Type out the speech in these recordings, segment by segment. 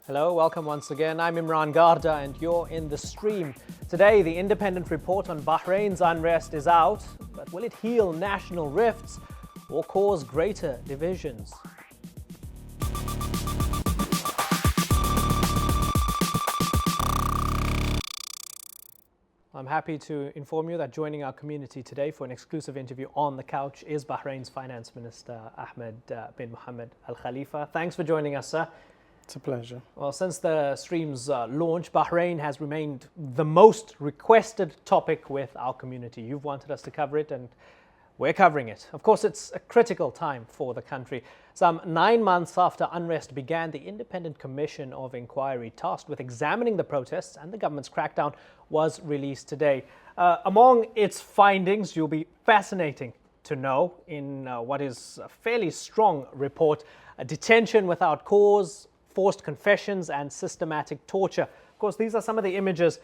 Hello, welcome once again. I'm Imran Garda and you're in the stream. Today, the independent report on Bahrain's unrest is out, but will it heal national rifts or cause greater divisions? I'm happy to inform you that joining our community today for an exclusive interview on the couch is Bahrain's Finance Minister Ahmed bin Mohammed Al Khalifa. Thanks for joining us, sir. It's a pleasure. Well, since the stream's launch, Bahrain has remained the most requested topic with our community. You've wanted us to cover it and we're covering it. Of course, it's a critical time for the country. Some 9 months after unrest began, the Independent Commission of Inquiry tasked with examining the protests and the government's crackdown was released today. Among its findings, you'll be fascinating to know in what is a fairly strong report: detention without cause, forced confessions and systematic torture. Of course, these are some of the images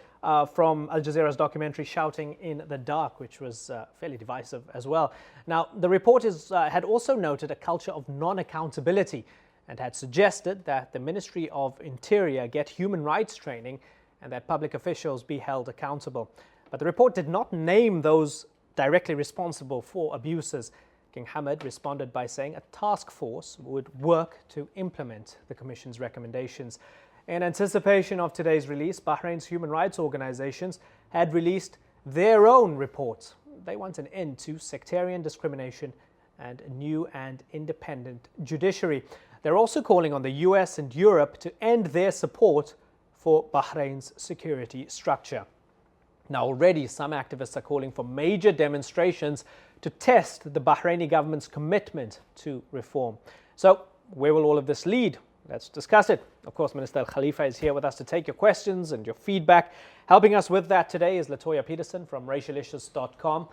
from Al Jazeera's documentary Shouting in the Dark, which was fairly divisive as well. Now, the report had also noted a culture of non-accountability and had suggested that the Ministry of Interior get human rights training and that public officials be held accountable. But the report did not name those directly responsible for abuses. King Ahmed responded by saying a task force would work to implement the Commission's recommendations. In anticipation of today's release, Bahrain's human rights organizations had released their own reports. They want an end to sectarian discrimination and a new and independent judiciary. They're also calling on the US and Europe to end their support for Bahrain's security structure. Now, already some activists are calling for major demonstrations to test the Bahraini government's commitment to reform. So, where will all of this lead? Let's discuss it. Of course, Minister Al Khalifa is here with us to take your questions and your feedback. Helping us with that today is Latoya Peterson from racialissues.com.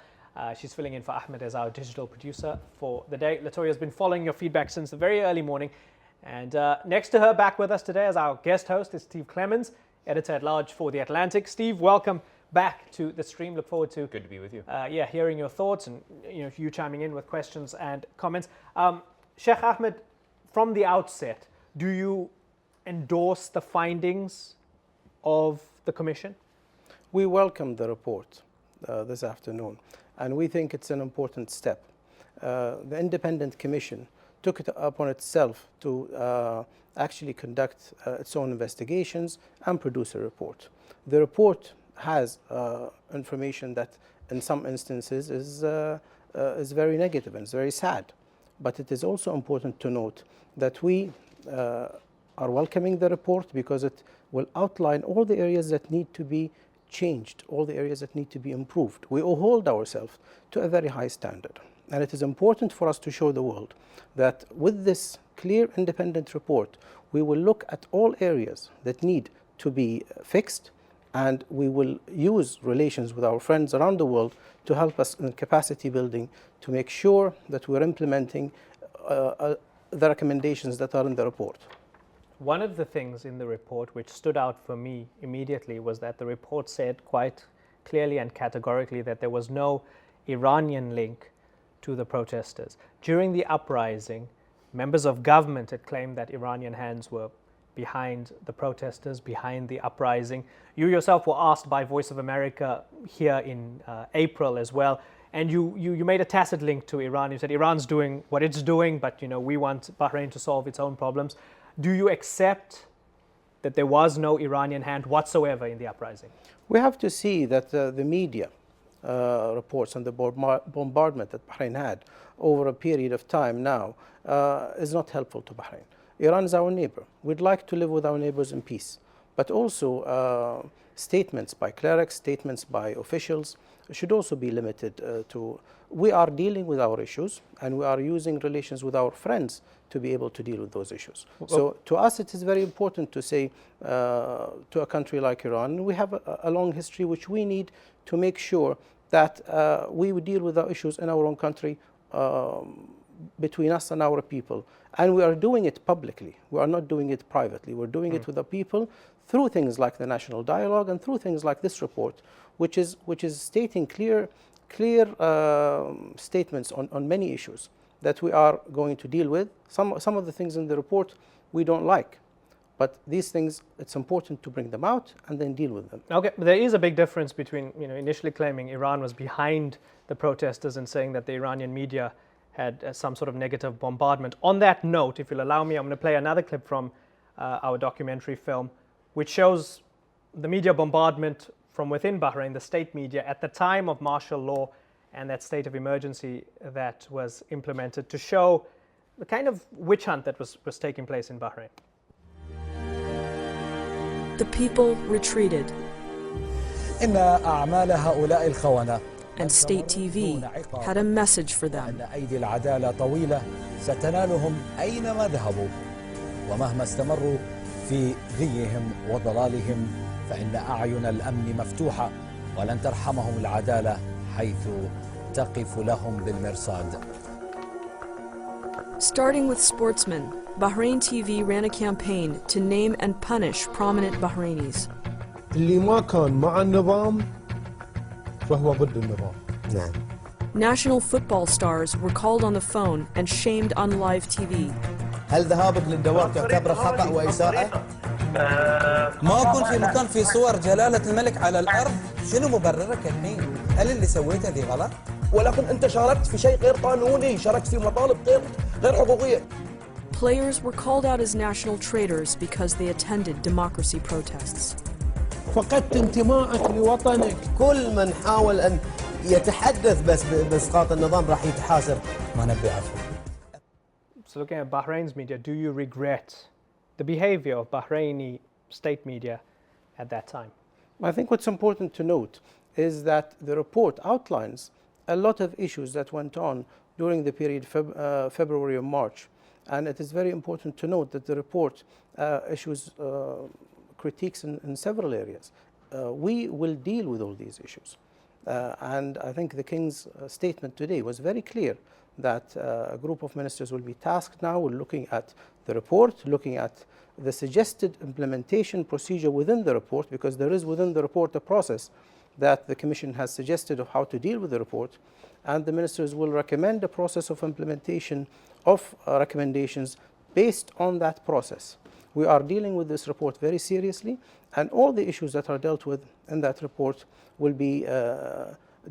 She's filling in for Ahmed as our digital producer for the day. Latoya has been following your feedback since the very early morning. And next to her, back with us today as our guest host is Steve Clemons, editor-at-large for The Atlantic. Steve, welcome back to the stream. Look forward to good to be with you. Hearing your thoughts and you chiming in with questions and comments. Sheikh Ahmed, from the outset, do you endorse the findings of the Commission? We welcome the report this afternoon, and we think it's an important step. The Independent Commission took it upon itself to actually conduct its own investigations and produce a report. The report has information that in some instances is very negative and is very sad. But it is also important to note that we are welcoming the report because it will outline all the areas that need to be changed, all the areas that need to be improved. We all hold ourselves to a very high standard. And it is important for us to show the world that with this clear independent report, we will look at all areas that need to be fixed, and we will use relations with our friends around the world to help us in capacity building to make sure that we're implementing the recommendations that are in the report. One of the things in the report which stood out for me immediately was that the report said quite clearly and categorically that there was no Iranian link to the protesters. During the uprising, members of government had claimed that Iranian hands were behind the protesters, behind the uprising. You yourself were asked by Voice of America here in April as well, and you made a tacit link to Iran. You said Iran's doing what it's doing, but we want Bahrain to solve its own problems. Do you accept that there was no Iranian hand whatsoever in the uprising? We have to see that the media reports on the bombardment that Bahrain had over a period of time now is not helpful to Bahrain. Iran is our neighbor. We'd like to live with our neighbors in peace. But also statements by clerics, statements by officials should also be limited to, we are dealing with our issues and we are using relations with our friends to be able to deal with those issues. So to us it is very important to say to a country like Iran, we have a long history which we need to make sure that we would deal with our issues in our own country between us and our people. And we are doing it publicly. We are not doing it privately. We're doing it with the people through things like the national dialogue and through things like this report, which is stating clear statements on many issues that we are going to deal with. Some of the things in the report we don't like, But these things, it's important to bring them out and then deal with them. Okay, but there is a big difference between, initially claiming Iran was behind the protesters and saying that the Iranian media had some sort of negative bombardment. On that note, if you'll allow me, I'm going to play another clip from our documentary film, which shows the media bombardment from within Bahrain, the state media, at the time of martial law and that state of emergency that was implemented, to show the kind of witch hunt that was taking place in Bahrain. The people retreated. And state TV had a message for them. Starting with sportsmen, Bahrain TV ran a campaign to name and punish prominent Bahrainis. اللي ما كان مع النظام فهو ضد النظام. نعم. National football stars were called on the phone and shamed on live TV. هل ذهابك للدوام تعتبر خطأ وإساءة؟ ما أكون في مكان في صور جلالة الملك على الأرض، شنو مبررك الحين؟ هل اللي سويته ذي غلط؟ ولكن أنت شاركت في شيء غير قانوني، شاركت في مطالب غير حقوقية. Players were called out as national traitors because they attended democracy protests. فقدت انتمائك لوطنك. كل من حاول أن يتحدث بس بإسقاط النظام راح يتحاسب. ما نبي عفو. So looking at Bahrain's media, do you regret the behavior of Bahraini state media at that time? I think what's important to note is that the report outlines a lot of issues that went on during the period February and March. And it is very important to note that the report issues critiques in several areas. We will deal with all these issues. And I think the King's statement today was very clear that a group of ministers will be tasked now with looking at the report, looking at the suggested implementation procedure within the report, because there is within the report a process that the Commission has suggested of how to deal with the report, and the ministers will recommend a process of implementation of recommendations based on that process. We are dealing with this report very seriously, and all the issues that are dealt with in that report will be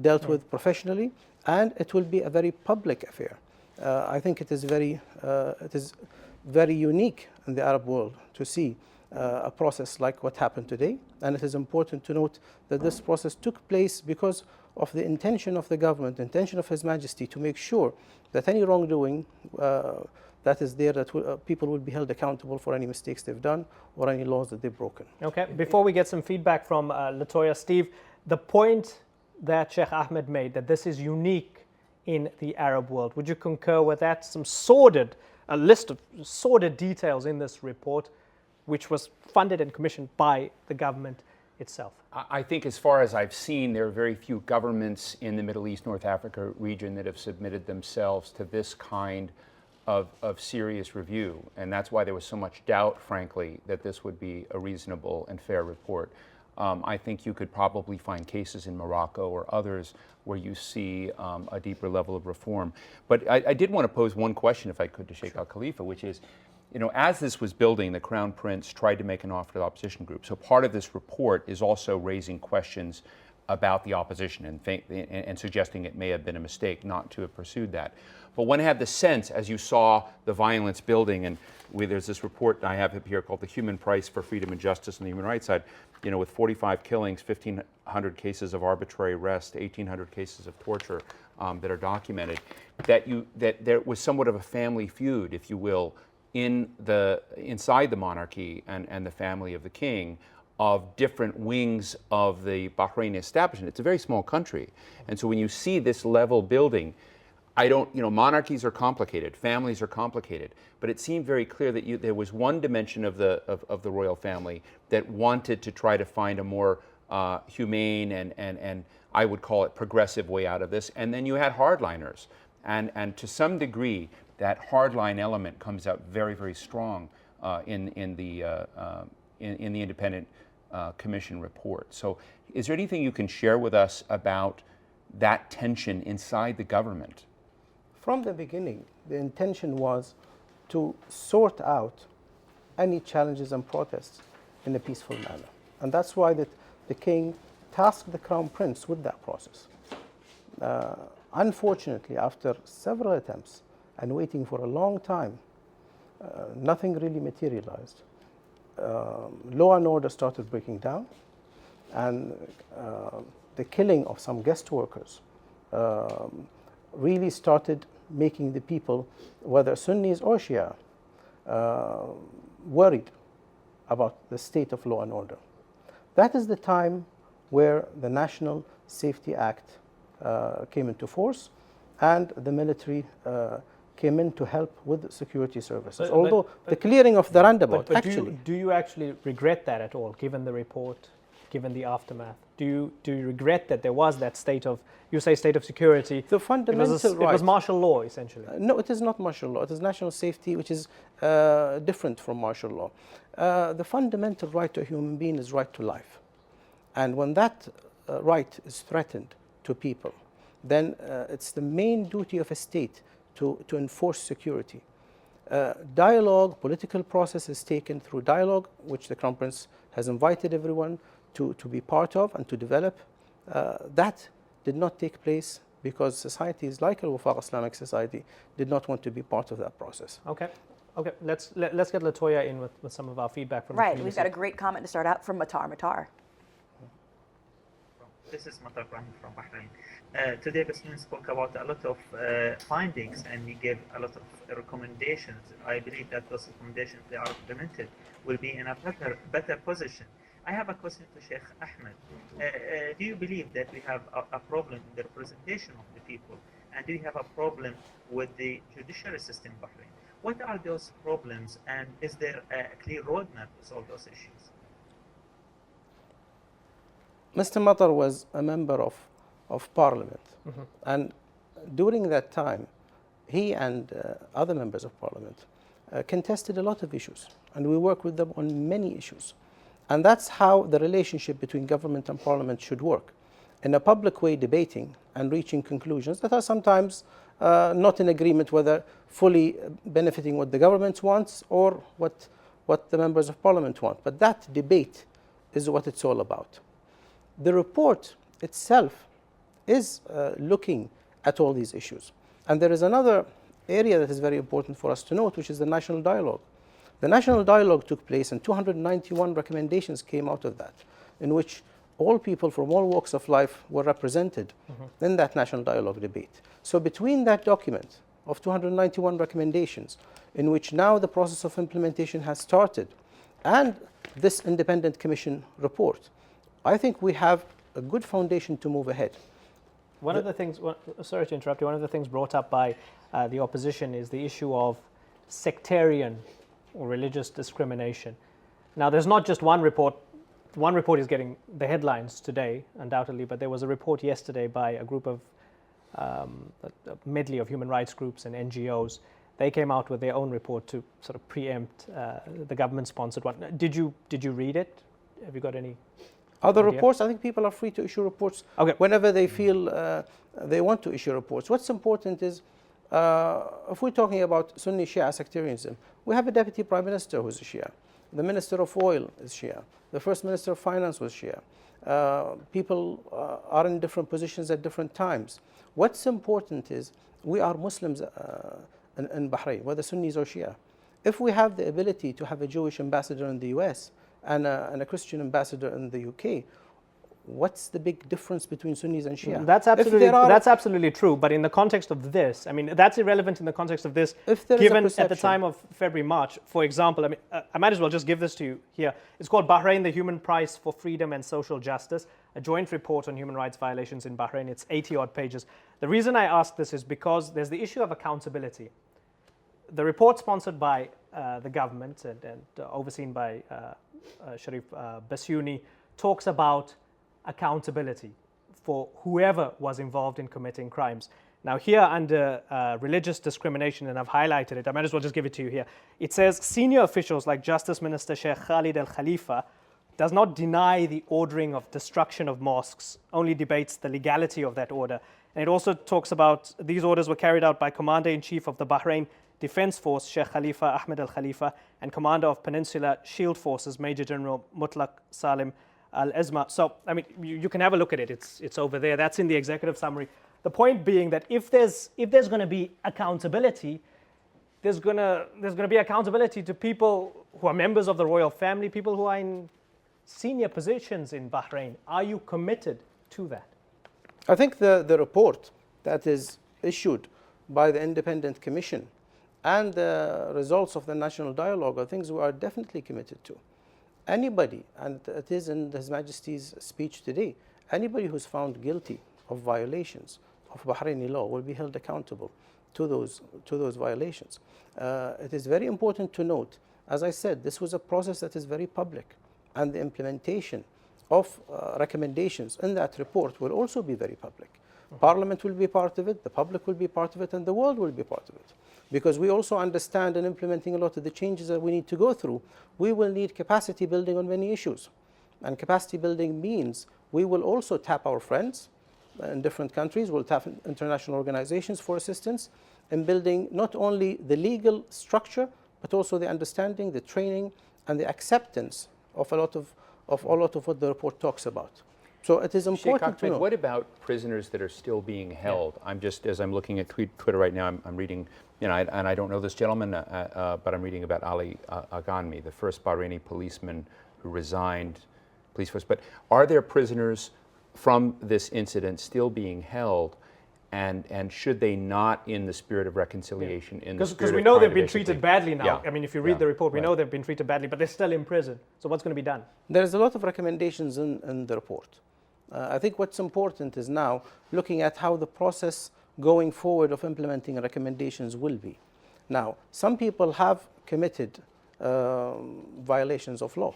dealt with professionally, and it will be a very public affair. I think it is very unique in the Arab world to see a process like what happened today, and it is important to note that this process took place because of the intention of the government, the intention of His Majesty to make sure that any wrongdoing that is there, that people will be held accountable for any mistakes they've done or any laws that they've broken. Okay, before we get some feedback from Latoya, Steve, the point that Sheikh Ahmed made, that this is unique in the Arab world, would you concur with that? A list of sordid details in this report, which was funded and commissioned by the government itself. I think as far as I've seen, there are very few governments in the Middle East, North Africa region that have submitted themselves to this kind of serious review. And that's why there was so much doubt, frankly, that this would be a reasonable and fair report. I think you could probably find cases in Morocco or others where you see a deeper level of reform. But I did want to pose one question, if I could, to Sheikh Khalifa, which is, as this was building, the Crown Prince tried to make an offer to the opposition group. So part of this report is also raising questions about the opposition and suggesting it may have been a mistake not to have pursued that. But one had the sense, as you saw the violence building, and there's this report I have up here called The Human Price for Freedom and Justice on the Human Rights side, with 45 killings, 1,500 cases of arbitrary arrest, 1,800 cases of torture that are documented, that there was somewhat of a family feud, if you will, inside the monarchy and the family of the king, of different wings of the Bahraini establishment. It's a very small country. And so when you see this level building, monarchies are complicated, families are complicated, but it seemed very clear that there was one dimension of the royal family that wanted to try to find a more humane and I would call it progressive way out of this. And then you had hardliners. And to some degree, that hardline element comes out very, very strong in the independent commission report. So is there anything you can share with us about that tension inside the government? From the beginning, the intention was to sort out any challenges and protests in a peaceful manner. And that's why the king tasked the crown prince with that process. Unfortunately, after several attempts and waiting for a long time, nothing really materialized. Law and order started breaking down, and the killing of some guest workers really started making the people, whether Sunnis or Shia, worried about the state of law and order. That is the time where the National Safety Act came into force, and the military came in to help with security services. Although the clearing of the roundabout, do you actually regret that at all, given the report, given the aftermath? Do you regret that there was that state of, you say state of security? The fundamental right. It was martial law, essentially. No, it is not martial law. It is national safety, which is different from martial law. The fundamental right to a human being is right to life. And when that right is threatened to people, then it's the main duty of a state to enforce security. Dialogue, political process is taken through dialogue, which the Crown Prince has invited everyone to be part of and to develop. That did not take place because societies like Al-Wafaq Islamic Society did not want to be part of that process. Okay. Let's get Latoya in with some of our feedback from the community. We've got a great comment to start out from Matar. This is Matar from Bahrain. Today, Bassoon spoke about a lot of findings, and he gave a lot of recommendations. I believe that those recommendations, they are implemented, will be in a better position. I have a question to Sheikh Ahmed. Do you believe that we have a problem in the representation of the people? And do you have a problem with the judiciary system in Bahrain? What are those problems, and is there a clear roadmap to solve those issues? Mr. Matar was a member of parliament. Mm-hmm. And during that time, he and other members of parliament contested a lot of issues. And we worked with them on many issues. And that's how the relationship between government and parliament should work. In a public way, debating and reaching conclusions that are sometimes not in agreement, whether fully benefiting what the government wants or what the members of parliament want. But that debate is what it's all about. The report itself is looking at all these issues. And there is another area that is very important for us to note, which is the national dialogue. The national dialogue took place, and 291 recommendations came out of that, in which all people from all walks of life were represented in that national dialogue debate. So between that document of 291 recommendations, in which now the process of implementation has started, and this independent commission report, I think we have a good foundation to move ahead. One of the things, sorry to interrupt you, one of the things brought up by the opposition is the issue of sectarian or religious discrimination. Now, there's not just one report. One report is getting the headlines today, undoubtedly, but there was a report yesterday by a group of, a medley of human rights groups and NGOs. They came out with their own report to sort of preempt the government-sponsored one. Did you read it? Have you got any other reports? I think people are free to issue reports whenever they feel they want to issue reports. What's important is, if we're talking about Sunni Shia sectarianism, we have a deputy prime minister who's a Shia. The minister of oil is Shia. The first minister of finance was Shia. People are in different positions at different times. What's important is we are Muslims in Bahrain, whether Sunnis or Shia. If we have the ability to have a Jewish ambassador in the US and a Christian ambassador in the UK, what's the big difference between Sunnis and Shia? That's absolutely true, but in the context of this, I mean, that's irrelevant in the context of this, given at the time of February, March, for example, I mean, I might as well just give this to you here. It's called Bahrain, the Human Price for Freedom and Social Justice, a joint report on human rights violations in Bahrain. It's 80-odd pages. The reason I ask this is because there's the issue of accountability. The report sponsored by the government and overseen by Sharif Bassouni talks about accountability for whoever was involved in committing crimes. Now here under religious discrimination, and I've highlighted it, I might as well just give it to you here. It says senior officials like Justice Minister Shaikh Khalid al-Khalifa does not deny the ordering of destruction of mosques, only debates the legality of that order. And it also talks about these orders were carried out by Commander-in-Chief of the Bahrain Defense Force Sheikh Khalifa Ahmed Khalifa, and Commander of Peninsula Shield Forces Major General Mutlaq Salim Al-Azma. So, I mean, you can have a look at it. It's over there. That's in the executive summary. The point being that if there's going to be accountability, there's going to be accountability to people who are members of the royal family, people who are in senior positions in Bahrain. Are you committed to that? I think the report that is issued by the independent commission and the results of the national dialogue are things we are definitely committed to. Anybody, and it is in His Majesty's speech today, anybody who's found guilty of violations of Bahraini law will be held accountable to those violations. It is very important to note, as I said, this was a process that is very public, and the implementation of recommendations in that report will also be very public. Parliament will be part of it, the public will be part of it, and the world will be part of it. Because we also understand in implementing a lot of the changes that we need to go through, we will need capacity building on many issues. And capacity building means we will also tap our friends in different countries, we'll tap international organizations for assistance in building not only the legal structure, but also the understanding, the training, and the acceptance of a lot of what the report talks about. So it is important to know. What about prisoners that are still being held? I'm just, as I'm looking at Twitter right now, I'm reading, and I don't know this gentleman, but I'm reading about Ali Aghanmi, the first Bahraini policeman who resigned police force. But are there prisoners from this incident still being held? And should they not, in the spirit of reconciliation, in the spirit of because we know they've been basically, treated badly now. Yeah. I mean, if you read the report, we know they've been treated badly, but they're still in prison. So what's going to be done? There's a lot of recommendations in the report. I think what's important is now looking at how the process going forward of implementing recommendations will be. Now, some people have committed violations of law.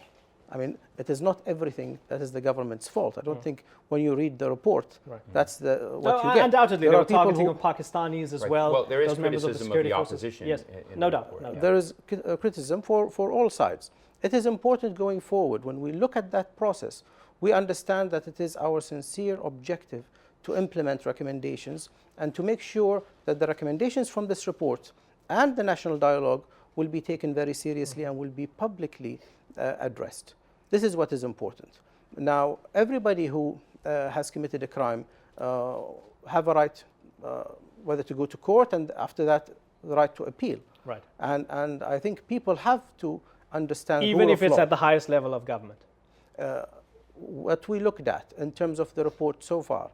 I mean, it is not everything that is the government's fault. I don't think when you read the report, that's what you get. Undoubtedly, there are targeting of Pakistanis as well. Well, there is those members criticism of of the the forces. opposition. Yes, no doubt. There is criticism for all sides. It is important going forward, when we look at that process, we understand that it is our sincere objective to implement recommendations and to make sure that the recommendations from this report and the national dialogue will be taken very seriously and will be publicly addressed. This is what is important. Now, everybody who has committed a crime have a right whether to go to court, and after that, the right to appeal. Right. And I think people have to understand even if it's at the highest level of government. What we looked at in terms of the report so far,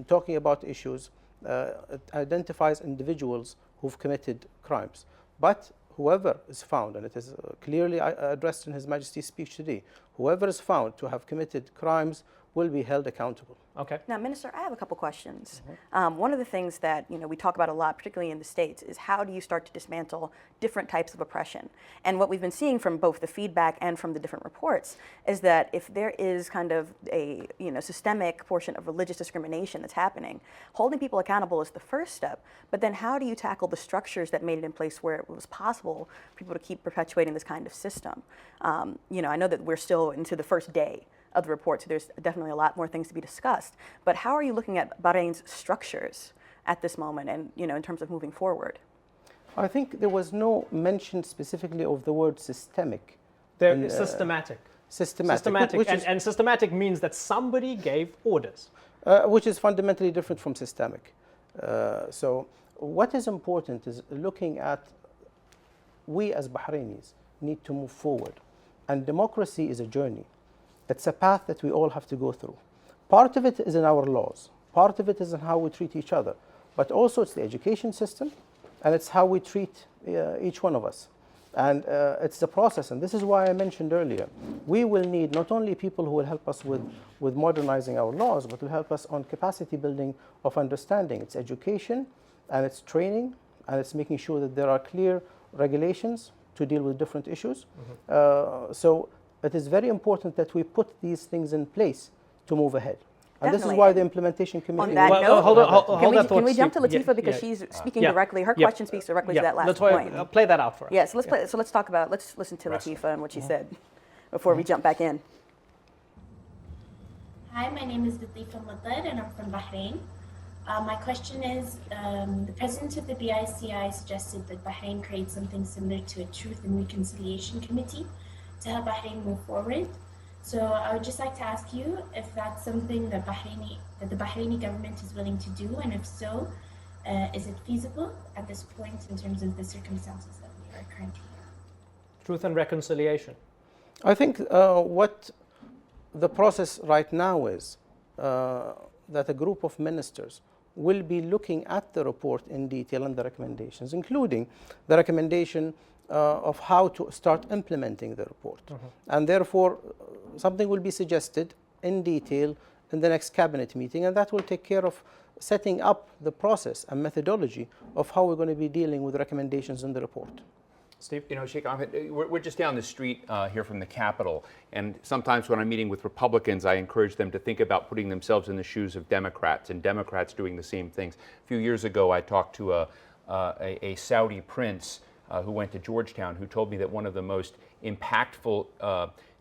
talking about issues, it identifies individuals who've committed crimes. But whoever is found, and it is clearly addressed in His Majesty's speech today, whoever is found to have committed crimes will be held accountable. Okay. Now, Minister, I have a couple questions. One of the things that we talk about a lot, particularly in the States, is how do you start to dismantle different types of oppression? And what we've been seeing from both the feedback and from the different reports is that if there is kind of a systemic portion of religious discrimination that's happening, holding people accountable is the first step. But then how do you tackle the structures that made it in place where it was possible for people to keep perpetuating this kind of system? I know that we're still into the first day of the report, so there's definitely a lot more things to be discussed. But how are you looking at Bahrain's structures at this moment and, in terms of moving forward? I think there was no mention specifically of the word systemic. They're systematic. Systematic. And systematic means that somebody gave orders. Which is fundamentally different from systemic. So what is important is looking at, we as Bahrainis need to move forward. And democracy is a journey. It's a path that we all have to go through. Part of it is in our laws. Part of it is in how we treat each other. But also it's the education system, and it's how we treat each one of us. And it's the process, and this is why I mentioned earlier, we will need not only people who will help us with modernizing our laws, but will help us on capacity building of understanding. It's education, and it's training, and it's making sure that there are clear regulations to deal with different issues. So it is very important that we put these things in place to move ahead. And Definitely. This is why the implementation committee... On that note, hold can we jump to Latifa, because she's speaking directly, her question speaks directly to that last point. Play that out for us. Yes, let's talk about, let's listen to Latifa and what she said before we jump back in. Hi, my name is Latifa Matar and I'm from Bahrain. My question is, the president of the BICI suggested that Bahrain create something similar to a Truth and Reconciliation Committee to help Bahrain move forward. So I would just like to ask you if that's something that the Bahraini government is willing to do, and if so, is it feasible at this point in terms of the circumstances that we are currently in? Truth and reconciliation. I think what the process right now is that a group of ministers will be looking at the report in detail and the recommendations, including the recommendation of how to start implementing the report. And therefore, something will be suggested in detail in the next cabinet meeting, and that will take care of setting up the process and methodology of how we're going to be dealing with recommendations in the report. Steve? You know, Shaikh Ahmed, we're just down the street here from the Capitol, and sometimes when I'm meeting with Republicans, I encourage them to think about putting themselves in the shoes of Democrats, and Democrats doing the same things. A few years ago, I talked to a Saudi prince who went to Georgetown, who told me that one of the most impactful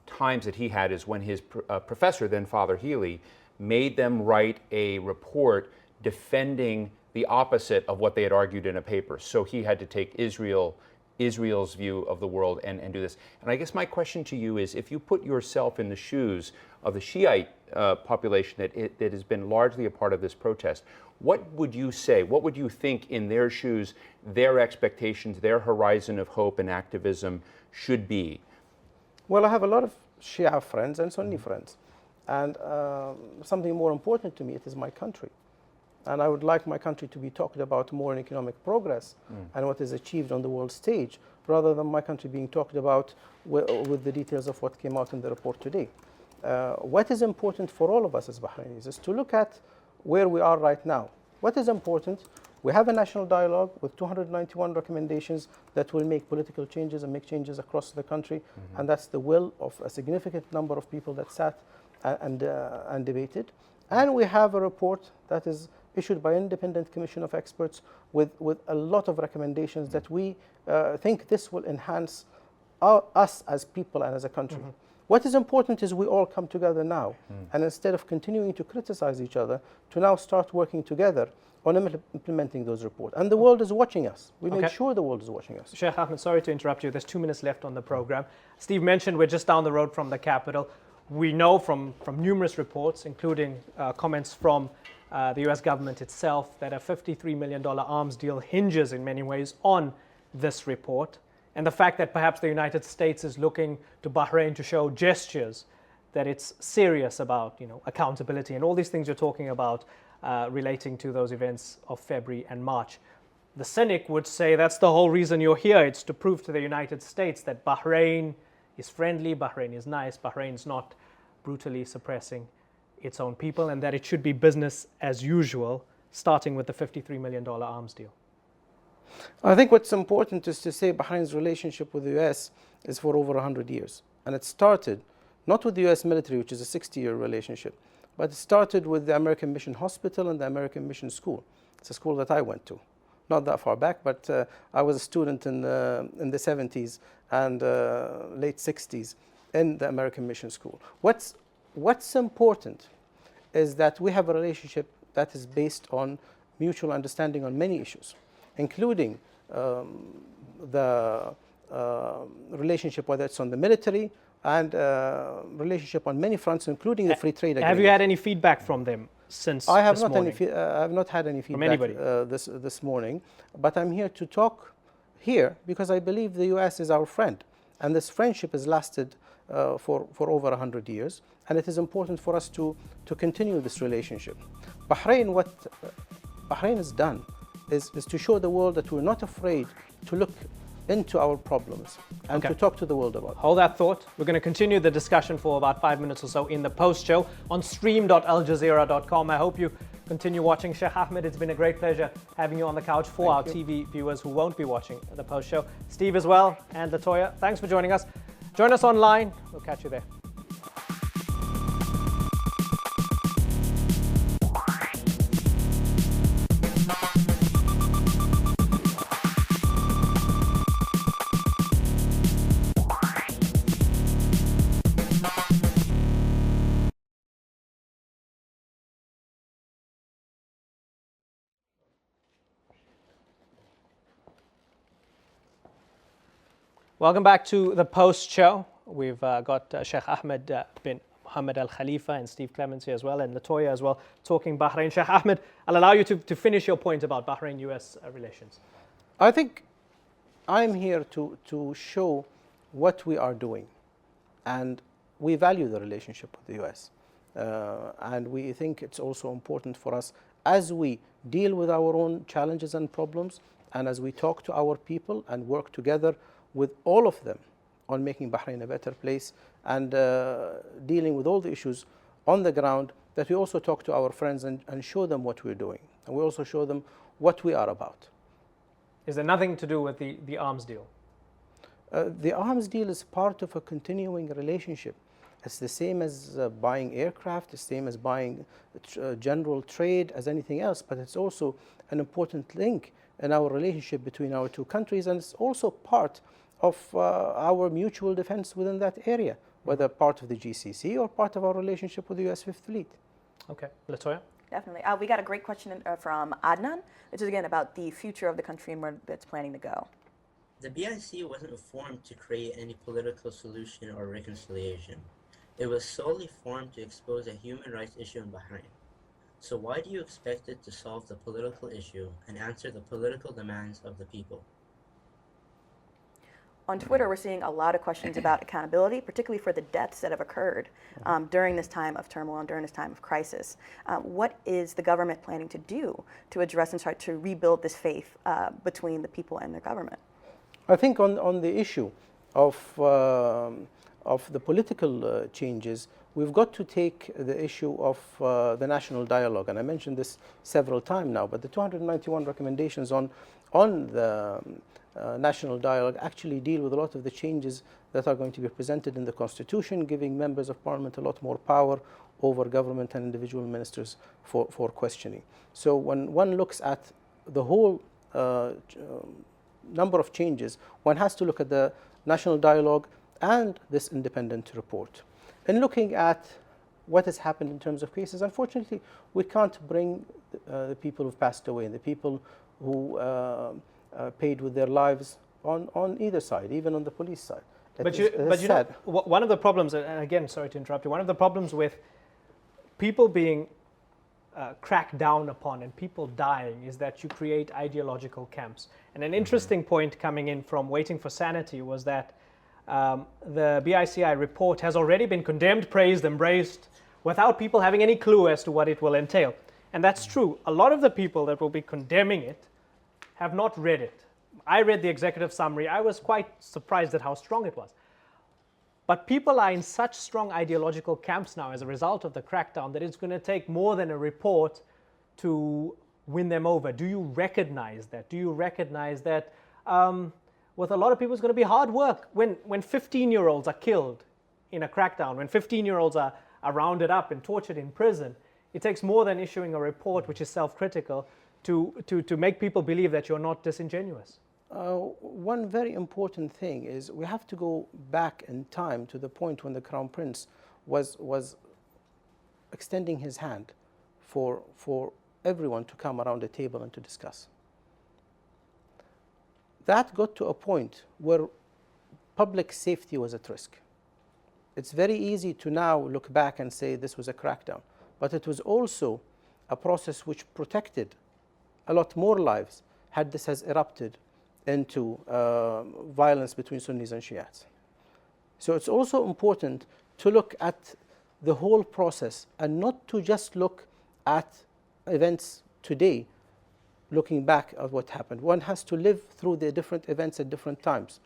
times that he had is when his professor, then Father Healy, made them write a report defending the opposite of what they had argued in a paper. So he had to take Israel's view of the world and do this. And I guess my question to you is, if you put yourself in the shoes of the Shiite population that has been largely a part of this protest, what would you say, what would you think in their shoes, their expectations, their horizon of hope and activism should be? Well, I have a lot of Shia friends and Sunni friends. And something more important to me, it is my country. And I would like my country to be talked about more in economic progress and what is achieved on the world stage, rather than my country being talked about with the details of what came out in the report today. What is important for all of us as Bahrainis is to look at where we are right now. What is important? We have a national dialogue with 291 recommendations that will make political changes and make changes across the country. And that's the will of a significant number of people that sat and debated. And we have a report that is issued by an independent commission of experts with a lot of recommendations that we think this will enhance us as people and as a country. What is important is we all come together now, and instead of continuing to criticize each other, to now start working together on implementing those reports. And the world is watching us. We made sure the world is watching us. Shaikh Ahmed, sorry to interrupt you. There's 2 minutes left on the program. Steve mentioned we're just down the road from the Capitol. We know from numerous reports, including comments from the US government itself, that a $53 million arms deal hinges in many ways on this report. And the fact that perhaps the United States is looking to Bahrain to show gestures that it's serious about, accountability and all these things you're talking about relating to those events of February and March. The cynic would say that's the whole reason you're here. It's to prove to the United States that Bahrain is friendly, Bahrain is nice, Bahrain's not brutally suppressing its own people, and that it should be business as usual, starting with the $53 million arms deal. I think what's important is to say Bahrain's relationship with the US is for over 100 years. And it started not with the US military, which is a 60-year relationship, but it started with the American Mission Hospital and the American Mission School. It's a school that I went to. Not that far back, but I was a student in the 70s and late 60s in the American Mission School. What's important is that we have a relationship that is based on mutual understanding on many issues, including the relationship, whether it's on the military and relationship on many fronts, including the free trade agreement. Have you had any feedback from them since I have this not morning? I have not had any feedback this morning, but I'm here to talk here because I believe the US is our friend, and this friendship has lasted for over 100 years, and it is important for us to continue this relationship. Bahrain, what Bahrain has done is to show the world that we're not afraid to look into our problems and to talk to the world about it. Hold that thought. We're going to continue the discussion for about 5 minutes or so in the post-show on stream.aljazeera.com. I hope you continue watching. Shaikh Ahmed, it's been a great pleasure having you on the couch for our TV viewers who won't be watching the post-show. Steve as well, and Latoya, thanks for joining us. Join us online. We'll catch you there. Welcome back to the post show. We've got Sheikh Ahmed bin Mohammed Al Khalifa and Steve Clemons here as well, and Latoya as well, talking Bahrain. Sheikh Ahmed, I'll allow you to finish your point about Bahrain-US relations. I think I'm here to show what we are doing, and we value the relationship with the US. And we think it's also important for us as we deal with our own challenges and problems, and as we talk to our people and work together with all of them on making Bahrain a better place and dealing with all the issues on the ground, that we also talk to our friends and show them what we're doing. And we also show them what we are about. Is there nothing to do with the arms deal? The arms deal is part of a continuing relationship. It's the same as buying aircraft, the same as buying general trade, as anything else, but it's also an important link in our relationship between our two countries, and it's also part of our mutual defense within that area, whether part of the GCC or part of our relationship with the US Fifth Fleet. Okay, Latoya? Definitely. We got a great question from Adnan, which is again about the future of the country and where it's planning to go. The BIC wasn't formed to create any political solution or reconciliation. It was solely formed to expose a human rights issue in Bahrain. So why do you expect it to solve the political issue and answer the political demands of the people? On Twitter, we're seeing a lot of questions about accountability, particularly for the deaths that have occurred during this time of turmoil and during this time of crisis. What is the government planning to do to address and start to rebuild this faith between the people and their government? I think on the issue of the political changes, we've got to take the issue of the national dialogue, and I mentioned this several times now, but the 291 recommendations on the national dialogue actually deal with a lot of the changes that are going to be presented in the Constitution, giving members of Parliament a lot more power over government and individual ministers for questioning. So when one looks at the whole number of changes, one has to look at the national dialogue and this independent report. In looking at what has happened in terms of cases, unfortunately, we can't bring the people who've passed away and the people who paid with their lives on either side, even on the police side. But you know, one of the problems, and again, sorry to interrupt you, one of the problems with people being cracked down upon and people dying is that you create ideological camps. And an interesting point coming in from Waiting for Sanity was that the BICI report has already been condemned, praised, embraced, without people having any clue as to what it will entail. And that's true. A lot of the people that will be condemning it have not read it. I read the executive summary. I was quite surprised at how strong it was. But people are in such strong ideological camps now as a result of the crackdown that it's going to take more than a report to win them over. Do you recognize that? Do you recognize that with a lot of people it's going to be hard work? When 15-year-olds are killed in a crackdown, when 15-year-olds are rounded up and tortured in prison, it takes more than issuing a report which is self-critical to make people believe that you're not disingenuous. One very important thing is we have to go back in time to the point when the Crown Prince was extending his hand for everyone to come around the table and to discuss. That got to a point where public safety was at risk. It's very easy to now look back and say this was a crackdown, but it was also a process which protected a lot more lives had this has erupted into violence between Sunnis and Shiites. So it's also important to look at the whole process and not to just look at events today, looking back at what happened. One has to live through the different events at different times.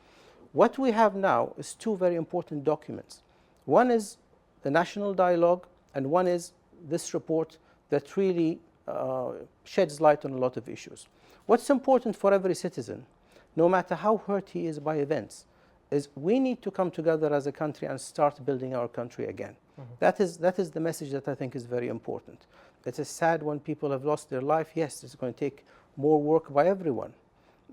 What we have now is two very important documents. One is the national dialogue, and one is this report that really sheds light on a lot of issues. What's important for every citizen, no matter how hurt he is by events, is we need to come together as a country and start building our country again. Mm-hmm. That is the message that I think is very important. It is sad when people have lost their life. Yes, it's going to take more work by everyone.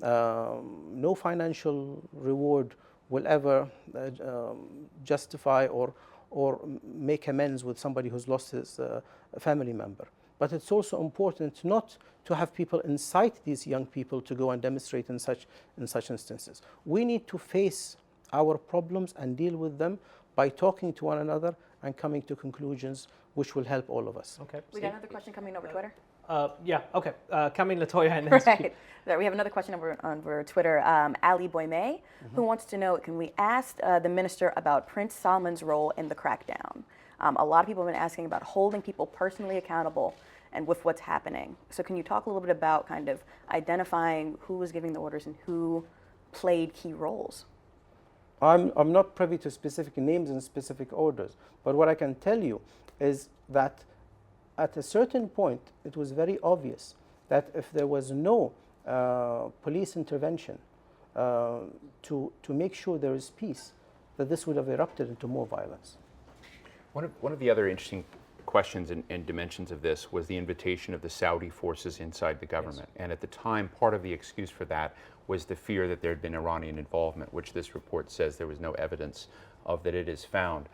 No financial reward will ever justify or make amends with somebody who's lost his family member. But it's also important not to have people incite these young people to go and demonstrate in such instances. We need to face our problems and deal with them by talking to one another and coming to conclusions which will help all of us. Okay. We got another question coming over Twitter. Yeah, okay. Coming Latoya and then Right. We have another question over Twitter. Ali Boymay, who wants to know, can we ask the minister about Prince Salman's role in the crackdown? A lot of people have been asking about holding people personally accountable and with what's happening. So can you talk a little bit about kind of identifying who was giving the orders and who played key roles? I'm not privy to specific names and specific orders, but what I can tell you is that at a certain point, it was very obvious that if there was no police intervention to make sure there is peace, that this would have erupted into more violence. One of the other interesting questions and dimensions of this was the invitation of the Saudi forces inside the government. Yes. And at the time, part of the excuse for that was the fear that there had been Iranian involvement, which this report says there was no evidence of that it is found.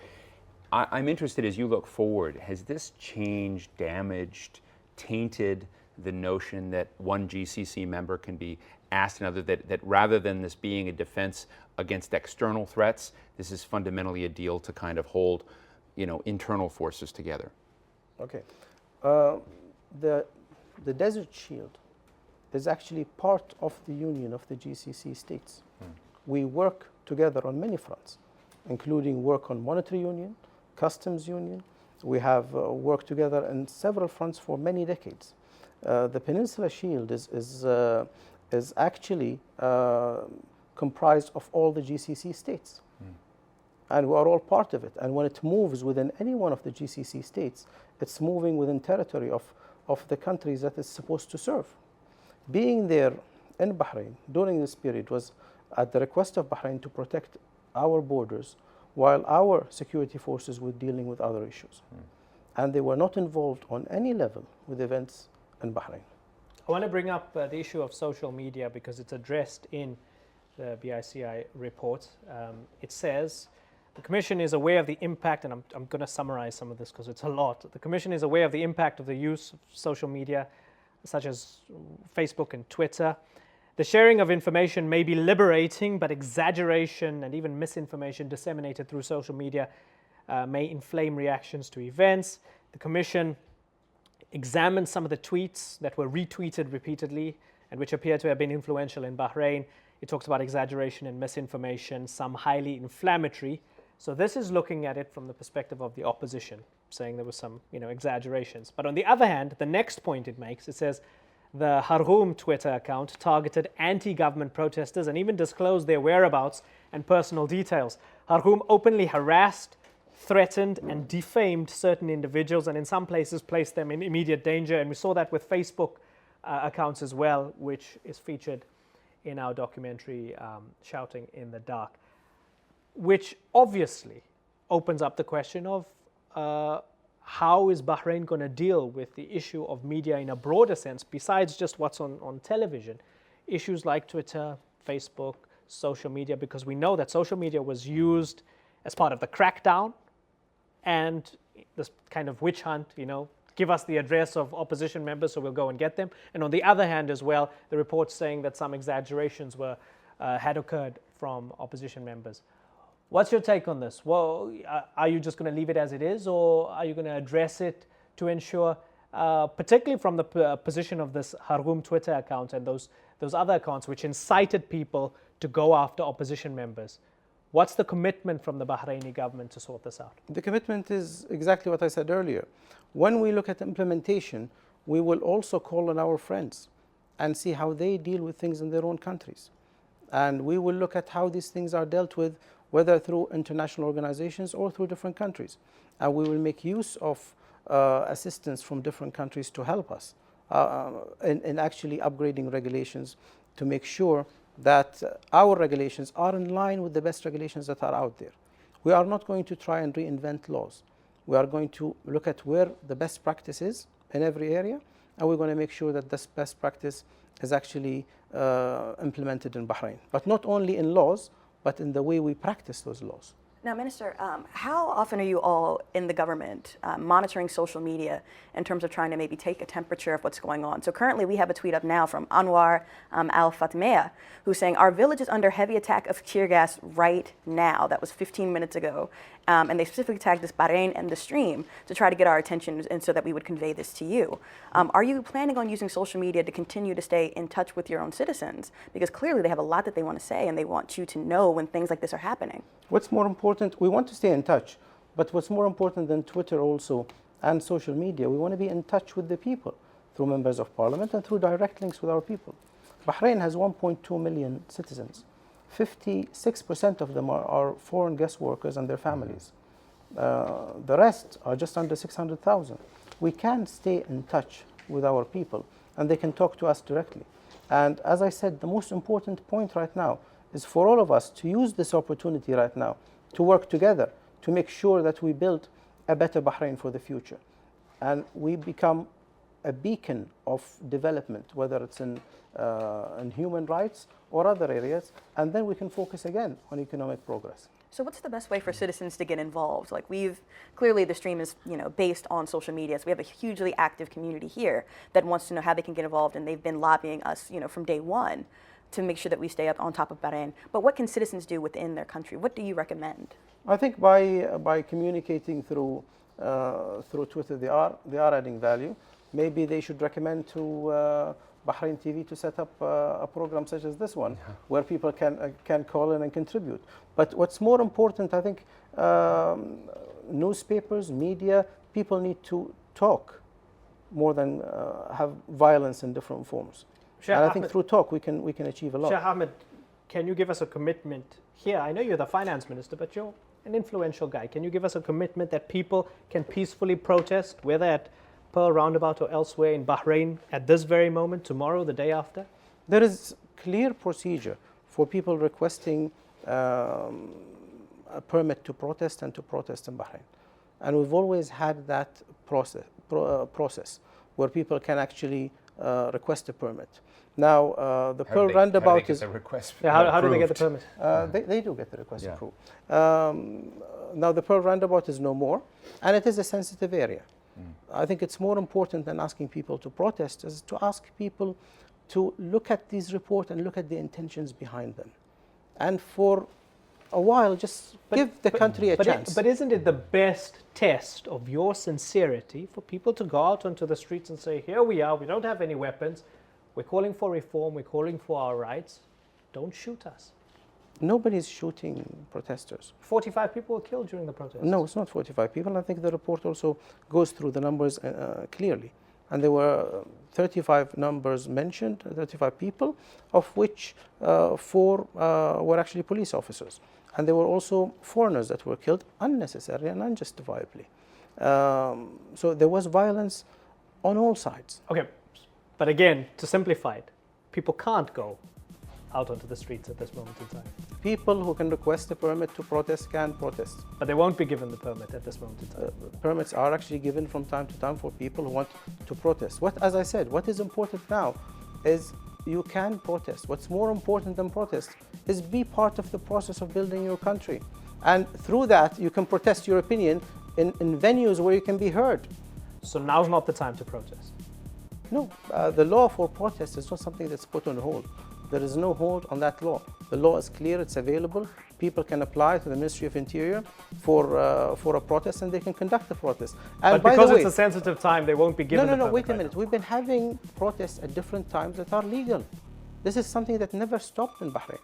I'm interested, as you look forward, has this changed, damaged, tainted the notion that one GCC member can be asked another, that rather than this being a defense against external threats, this is fundamentally a deal to kind of hold, internal forces together? Okay. The Desert Shield is actually part of the union of the GCC states. We work together on many fronts, including work on monetary union, customs union. We have worked together in several fronts for many decades. The Peninsula Shield is actually comprised of all the GCC states. And we are all part of it. And when it moves within any one of the GCC states, it's moving within territory of the countries that it's supposed to serve. Being there in Bahrain during this period was at the request of Bahrain to protect our borders while our security forces were dealing with other issues. And they were not involved on any level with events in Bahrain. I want to bring up the issue of social media because it's addressed in the BICI report. It says, the Commission is aware of the impact, and I'm going to summarize some of this because it's a lot. The Commission is aware of the impact of the use of social media, such as Facebook and Twitter. The sharing of information may be liberating, but exaggeration and even misinformation disseminated through social media may inflame reactions to events. The Commission examined some of the tweets that were retweeted repeatedly and which appear to have been influential in Bahrain. It talks about exaggeration and misinformation, some highly inflammatory. So this is looking at it from the perspective of the opposition, saying there was some, exaggerations. But on the other hand, the next point it makes, it says the Harhoum Twitter account targeted anti-government protesters and even disclosed their whereabouts and personal details. Harhoum openly harassed, threatened and defamed certain individuals and in some places placed them in immediate danger. And we saw that with Facebook accounts as well, which is featured in our documentary, Shouting in the Dark, which obviously opens up the question of how is Bahrain going to deal with the issue of media in a broader sense, besides just what's on television, issues like Twitter, Facebook, social media, because we know that social media was used as part of the crackdown and this kind of witch hunt, give us the address of opposition members so we'll go and get them. And on the other hand as well, the report's saying that some exaggerations had occurred from opposition members. What's your take on this? Well, are you just going to leave it as it is, or are you going to address it to ensure, particularly from the position of this Harhoum Twitter account and those other accounts which incited people to go after opposition members? What's the commitment from the Bahraini government to sort this out? The commitment is exactly what I said earlier. When we look at implementation, we will also call on our friends and see how they deal with things in their own countries. And we will look at how these things are dealt with, whether through international organizations or through different countries. And we will make use of assistance from different countries to help us in actually upgrading regulations to make sure that our regulations are in line with the best regulations that are out there. We are not going to try and reinvent laws. We are going to look at where the best practice is in every area, and we're going to make sure that this best practice is actually implemented in Bahrain. But not only in laws, but in the way we practice those laws. Now, Minister, how often are you all in the government monitoring social media in terms of trying to maybe take a temperature of what's going on? So currently we have a tweet up now from Anwar Al-Fatmiyah, who's saying, our village is under heavy attack of tear gas right now. That was 15 minutes ago. And they specifically tagged this Bahrain and the stream to try to get our attention and so that we would convey this to you. Are you planning on using social media to continue to stay in touch with your own citizens? Because clearly they have a lot that they want to say and they want you to know when things like this are happening. What's more important, we want to stay in touch, but what's more important than Twitter also and social media, we want to be in touch with the people through members of parliament and through direct links with our people. Bahrain has 1.2 million citizens. 56% of them are foreign guest workers and their families. The rest are just under 600,000. We can stay in touch with our people and they can talk to us directly. And as I said, the most important point right now is for all of us to use this opportunity right now to work together to make sure that we build a better Bahrain for the future. And we become a beacon of development, whether it's in human rights or other areas, and then we can focus again on economic progress. So what's the best way for citizens to get involved? Like clearly the stream is, based on social media. So we have a hugely active community here that wants to know how they can get involved, and they've been lobbying us, from day one to make sure that we stay up on top of Bahrain. But what can citizens do within their country? What do you recommend? I think by communicating through Twitter, they are adding value. Maybe they should recommend to Bahrain TV to set up a program such as this one, where people can call in and contribute. But what's more important, I think, newspapers, media, people need to talk more than have violence in different forms. Shaikh and I Ahmed, think through talk we can achieve a lot. Shaikh Ahmed, can you give us a commitment here? I know you're the finance minister, but you're an influential guy. Can you give us a commitment that people can peacefully protest, whether at Pearl Roundabout or elsewhere in Bahrain, at this very moment, tomorrow, the day after? There is clear procedure for people requesting a permit to protest and to protest in Bahrain. And we've always had that process where people can actually request a permit. Now, the Pearl Roundabout is... How do they get the permit? They do get the request approved. Now, the Pearl Roundabout is no more, and it is a sensitive area. I think it's more important than asking people to protest is to ask people to look at these reports and look at the intentions behind them. And for a while, just give the country a chance. But isn't it the best test of your sincerity for people to go out onto the streets and say, here we are, we don't have any weapons, we're calling for reform, we're calling for our rights, don't shoot us? Nobody's shooting protesters. 45 people were killed during the protest. No, it's not 45 people. I think the report also goes through the numbers clearly. And there were 35 numbers mentioned, 35 people, of which 4 were actually police officers. And there were also foreigners that were killed unnecessarily and unjustifiably. So there was violence on all sides. Okay, but again, to simplify it, people can't go out onto the streets at this moment in time. People who can request a permit to protest can protest. But they won't be given the permit at this moment in time. Permits are actually given from time to time for people who want to protest. As I said, what is important now is you can protest. What's more important than protest is be part of the process of building your country. And through that, you can protest your opinion in venues where you can be heard. So now's not the time to protest? No, the law for protest is not something that's put on hold. There is no hold on that law. The law is clear, it's available. People can apply to the Ministry of Interior for a protest and they can conduct a protest. And but because it's a sensitive time, they won't be given the permit. No, wait a minute. We've been having protests at different times that are legal. This is something that never stopped in Bahrain.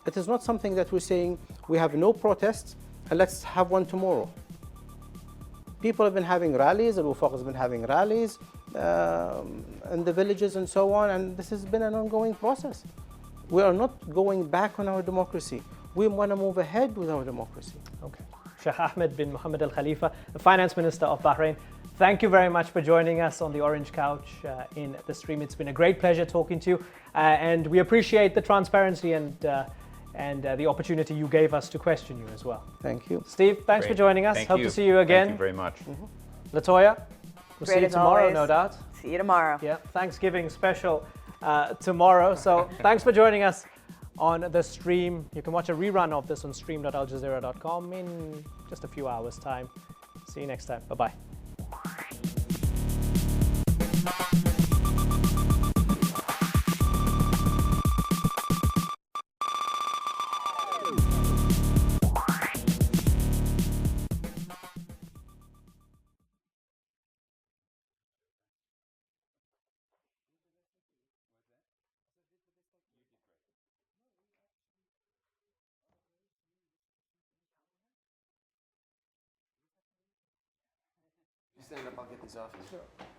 It is not something that we're saying we have no protests and let's have one tomorrow. People have been having rallies, Al-Wufaq has been having rallies in the villages and so on, and this has been an ongoing process. We are not going back on our democracy. We want to move ahead with our democracy. Okay. Shaikh Ahmed bin Mohammed Al Khalifa, the Finance Minister of Bahrain, thank you very much for joining us on the Orange Couch in the stream. It's been a great pleasure talking to you, and we appreciate the transparency and the opportunity you gave us to question you as well. Thank you. Steve, thanks for joining us. Hope to see you again. Thank you very much. Latoya, we'll Great see you tomorrow, always. no doubt. See you tomorrow. Yeah, Thanksgiving special tomorrow. So thanks for joining us on the stream. You can watch a rerun of this on stream.aljazeera.com in just a few hours' time. See you next time. Bye-bye. Stand up, I'll get these off you. Sure.